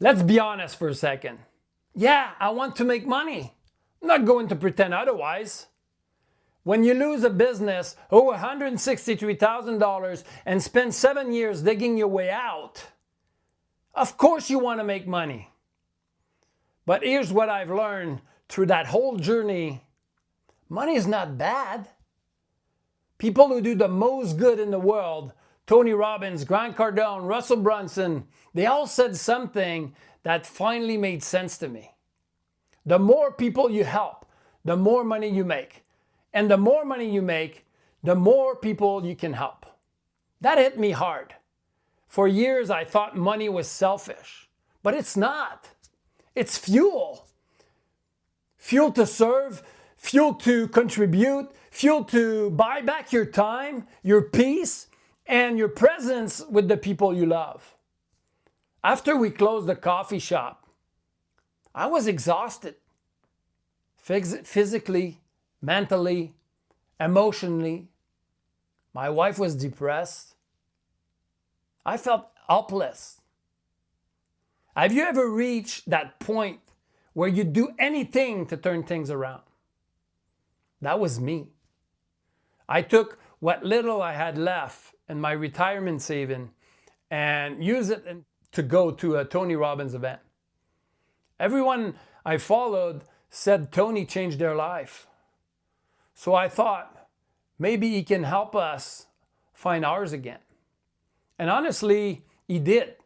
Let's be honest for a second. Yeah, I want to make money. I'm not going to pretend otherwise. When you lose a business, $163,000 and spend 7 years digging your way out, of course you want to make money. But here's what I've learned through that whole journey. Money is not bad. People who do the most good in the world, Tony Robbins, Grant Cardone, Russell Brunson, they all said something that finally made sense to me. The more people you help, the more money you make. And the more money you make, the more people you can help. That hit me hard. For years, I thought money was selfish, but it's not. It's fuel. Fuel to serve, fuel to contribute, fuel to buy back your time, your peace, and your presence with the people you love. After we closed the coffee shop, I was exhausted. Physically, mentally, emotionally. My wife was depressed. I felt helpless. Have you ever reached that point where you do anything to turn things around? That was me. I took what little I had left in my retirement saving and used it to go to a Tony Robbins event. Everyone I followed said Tony changed their life. So I thought, maybe he can help us find ours again. And honestly, he did.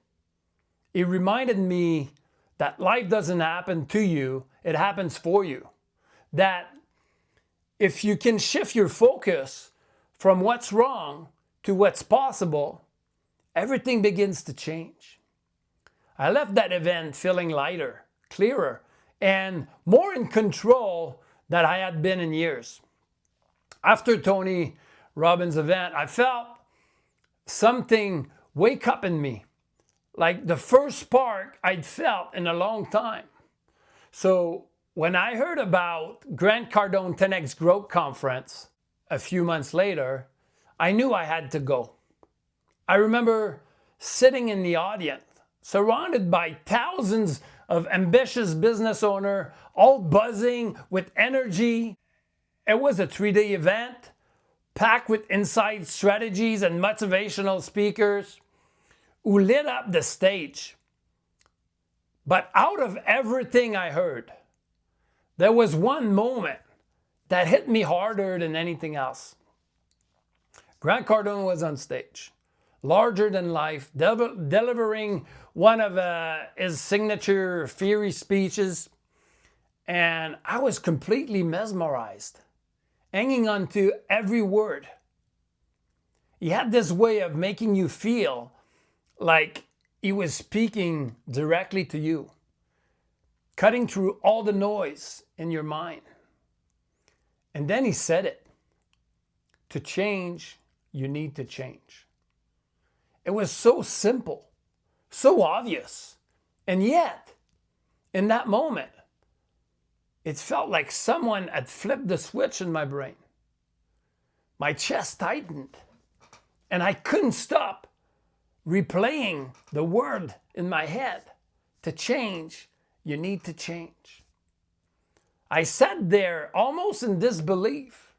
He reminded me that life doesn't happen to you, it happens for you. That if you can shift your focus from what's wrong to what's possible, everything begins to change. I left that event feeling lighter, clearer, and more in control than I had been in years. After Tony Robbins' event, I felt something wake up in me, like the first spark I'd felt in a long time. So when I heard about Grant Cardone 10X Growth Conference a few months later, I knew I had to go. I remember sitting in the audience, surrounded by thousands of ambitious business owners, all buzzing with energy. It was a 3-day event, packed with insight strategies and motivational speakers who lit up the stage. But out of everything I heard, there was one moment that hit me harder than anything else. Grant Cardone was on stage, larger than life, delivering one of his signature fiery speeches, and I was completely mesmerized, hanging on to every word. He had this way of making you feel like he was speaking directly to you, cutting through all the noise in your mind. And then he said it. To change, you need to change. It was so simple, so obvious. And yet, in that moment, it felt like someone had flipped the switch in my brain. My chest tightened, and I couldn't stop replaying the word in my head. To change, you need to change. I sat there almost in disbelief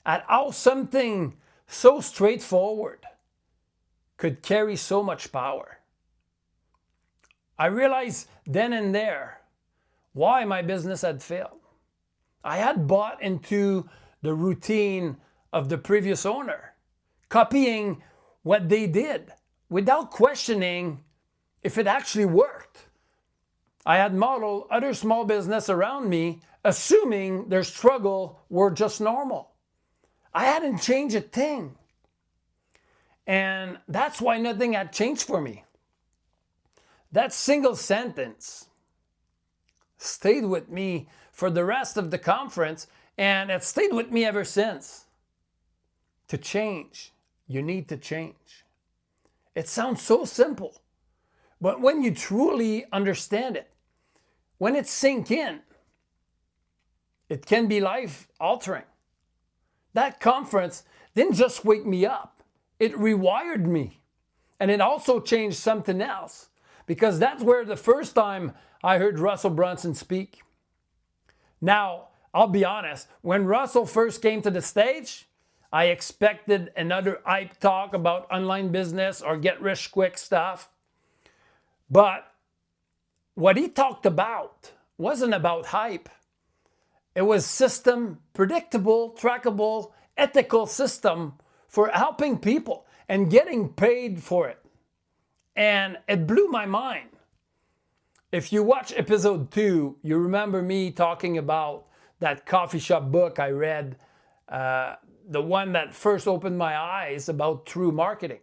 at how something so straightforward could carry so much power. I realized then and there why my business had failed. I had bought into the routine of the previous owner, copying what they did without questioning if it actually worked. I had modeled other small business around me, assuming their struggle were just normal. I hadn't changed a thing. And that's why nothing had changed for me. That single sentence stayed with me for the rest of the conference, and it stayed with me ever since. To change, you need to change. It sounds so simple, but when you truly understand it, when it sinks in, it can be life-altering. That conference didn't just wake me up, it rewired me. And it also changed something else, because that's where the first time I heard Russell Brunson speak. Now, I'll be honest, when Russell first came to the stage, I expected another hype talk about online business or get rich quick stuff. But what he talked about wasn't about hype. It was system, predictable, trackable, ethical system for helping people and getting paid for it. And it blew my mind. If you watch episode 2, you remember me talking about that coffee shop book I read, the one that first opened my eyes about true marketing.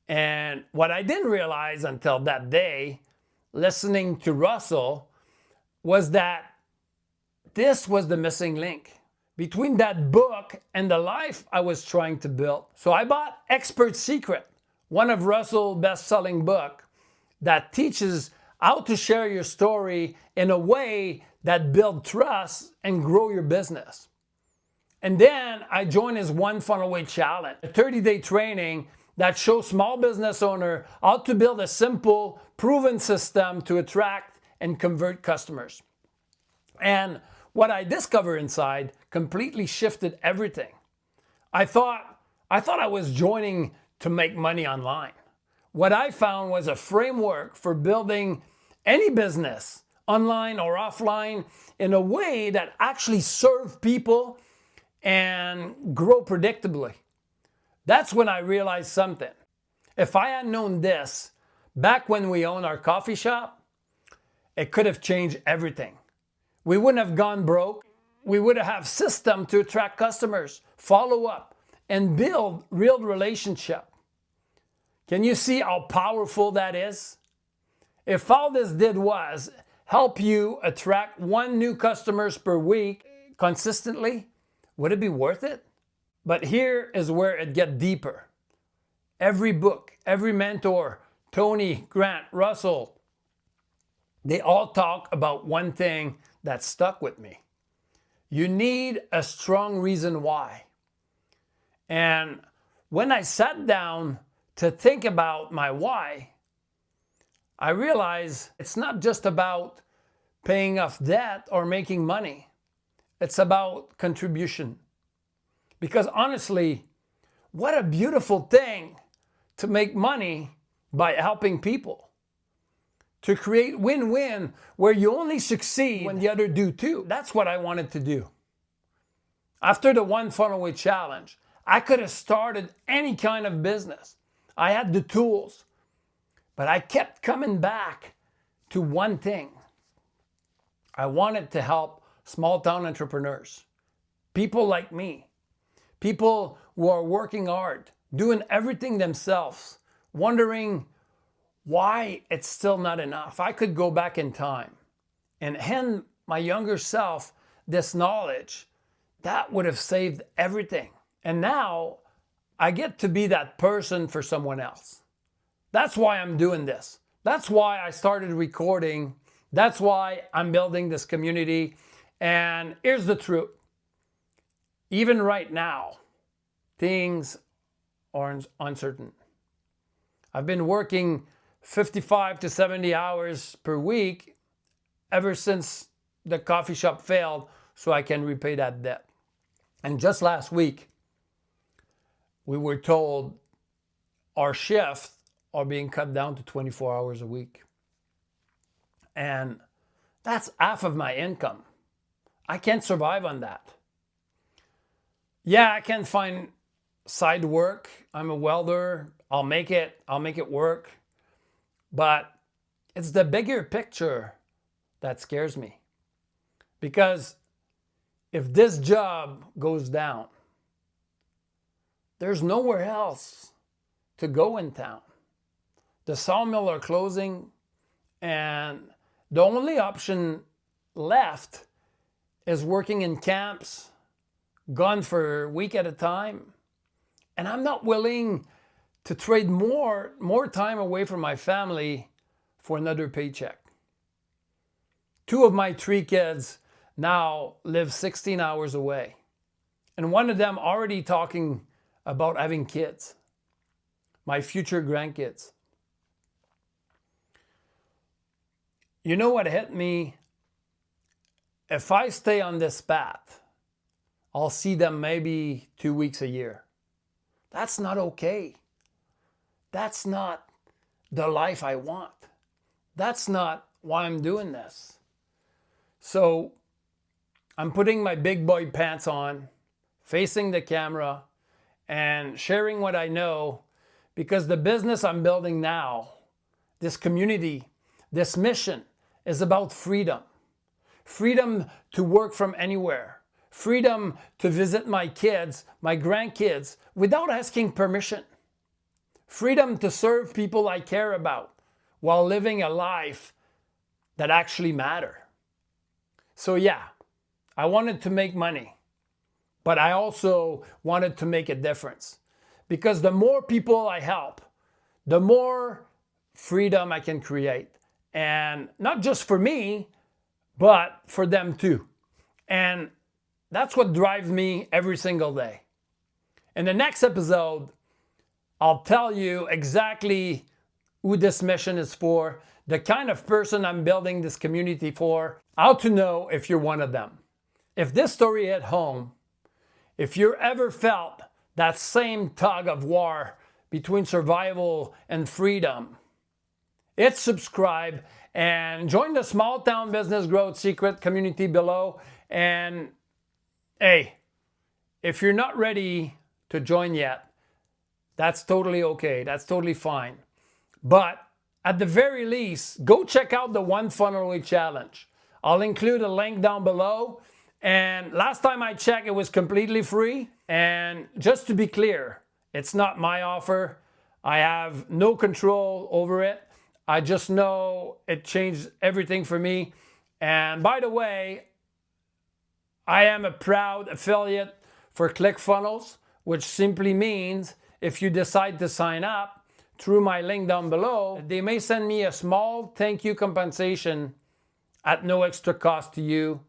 And what I didn't realize until that day, listening to Russell, was that this was the missing link between that book and the life I was trying to build. So I bought Expert Secret, one of Russell's best-selling books that teaches how to share your story in a way that builds trust and grow your business. And then I joined his One Funnel Away Challenge, a 30-day training that shows small business owners how to build a simple, proven system to attract and convert customers. And what I discovered inside completely shifted everything. I thought I was joining to make money online. What I found was a framework for building any business, online or offline, in a way that actually serves people and grow predictably. That's when I realized something. If I had known this back when we owned our coffee shop, it could have changed everything. We wouldn't have gone broke. We would have system to attract customers, follow up, and build real relationship. Can you see how powerful that is? If all this did was help you attract 1 new customers per week consistently, would it be worth it? But here is where it gets deeper. Every book, every mentor, Tony, Grant, Russell, they all talk about one thing that stuck with me. You need a strong reason why. And when I sat down to think about my why, I realized it's not just about paying off debt or making money. It's about contribution. Because honestly, what a beautiful thing to make money by helping people. To create win-win where you only succeed when the other do too. That's what I wanted to do. After the One Funnel Away Challenge, I could have started any kind of business. I had the tools, but I kept coming back to one thing. I wanted to help small town entrepreneurs, people like me, people who are working hard, doing everything themselves, wondering why it's still not enough. If I could go back in time and hand my younger self this knowledge, that would have saved everything. And now I get to be that person for someone else. That's why I'm doing this. That's why I started recording. That's why I'm building this community. And here's the truth. Even right now, things are uncertain. I've been working 55 to 70 hours per week ever since the coffee shop failed so I can repay that debt. And just last week, we were told our shifts are being cut down to 24 hours a week. And that's half of my income. I can't survive on that. Yeah, I can find side work. I'm a welder. I'll make it work. But it's the bigger picture that scares me. Because if this job goes down, there's nowhere else to go in town. The sawmill are closing, and the only option left is working in camps, gone for a week at a time. And I'm not willing to trade more time away from my family for another paycheck. 2 of my 3 kids now live 16 hours away. And one of them already talking about having kids, my future grandkids. you know what hit me? If I stay on this path, I'll see them maybe 2 weeks a year. That's not okay. That's not the life I want. That's not why I'm doing this. So I'm putting my big boy pants on, facing the camera, and sharing what I know, because the business I'm building now, this community, this mission, is about freedom. Freedom to work from anywhere. Freedom to visit my kids, my grandkids, without asking permission. Freedom to serve people I care about while living a life that actually matters. So yeah, I wanted to make money, but I also wanted to make a difference. Because the more people I help, the more freedom I can create. And not just for me, but for them too. And that's what drives me every single day. In the next episode, I'll tell you exactly who this mission is for, the kind of person I'm building this community for, how to know if you're one of them. If this story hit home, if you ever felt that same tug of war between survival and freedom, hit subscribe and join the Small Town Business Growth Secret community below. And hey, if you're not ready to join yet, that's totally okay. That's totally fine. But at the very least, go check out the One Funnel Away Challenge. I'll include a link down below. And last time I checked, it was completely free. And just to be clear, it's not my offer. I have no control over it. I just know it changed everything for me. And by the way, I am a proud affiliate for ClickFunnels, which simply means if you decide to sign up through my link down below, they may send me a small thank you compensation at no extra cost to you.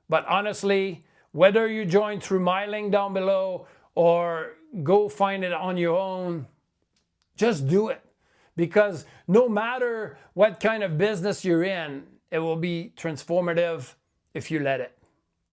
But honestly, whether you join through my link down below or go find it on your own, just do it. Because no matter what kind of business you're in, it will be transformative if you let it.